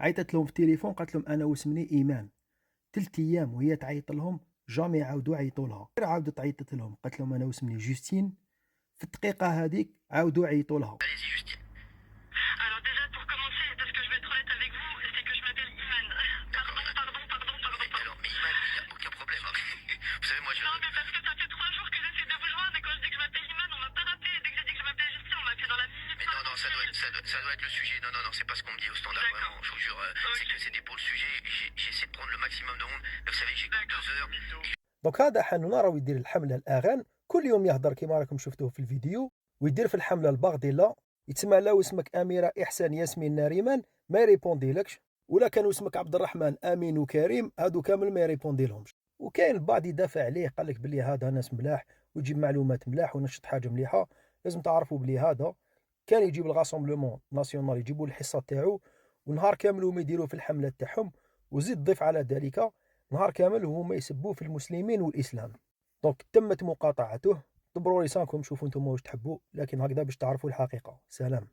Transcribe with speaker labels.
Speaker 1: عيطت لهم في التليفون قالت لهم انا واسمني ايمان. 3 ايام وهي تعيط لهم، جامي عاودوا عيطوا لها. غير عاودت عيطت لهم قالت لهم انا واسمني جوستين. في الدقيقه هذيك عاودوا عيطوا لها.
Speaker 2: Alors déjà, pour commencer, parce que je vais être honnête avec vous, c'est que je m'appelle Iman. Pardon. Alors, mais Iman, il n'y a aucun problème. Vous savez, moi, je... Non, mais parce que ça fait 3 jours que j'essaie de vous joindre, et quand je dis que je m'appelle Iman, on m'a pas rappelé. Dès que j'ai dit que je m'appelle Justine, on m'a fait dans la minute. Mais non, ça doit être le sujet. Non, c'est pas ce qu'on me dit au standard, vraiment. Je vous jure, c'était pour le sujet. J'essaie de prendre le maximum de monde. Vous savez, j'ai que 2 heures.
Speaker 1: دونك هذا حنونه راهو يدير الحمله الاغان، كل يوم يهضر كما راكم شفتوه في الفيديو، ويدير في الحمله الباغديلا. يتسمى لا اسمك اميره احسان ياسمين ناريمان ما يريبونديلكش، ولا كانوا اسمك عبد الرحمن امين وكريم هادو كامل ما يريبوندي لهمش. وكاين البعض يدافع عليه قال لك بلي هذا ناس ملاح ويجيب معلومات ملاح ونشط حاجه مليحه. لازم تعرفوا بلي هذا كان يجيب الغاسومبلومون ناسيونال يجيبوا الحصه تاعو، ونهار كامل هما يديروا في الحمله تاعهم. وزيد ضيف على ذلك نهار كامل هما يسبوا في المسلمين والاسلام. دونك تمت مقاطعته. دبروا لسانكم شوفوا انتم واش تحبوا، لكن هكذا باش تعرفوا الحقيقه. سلام.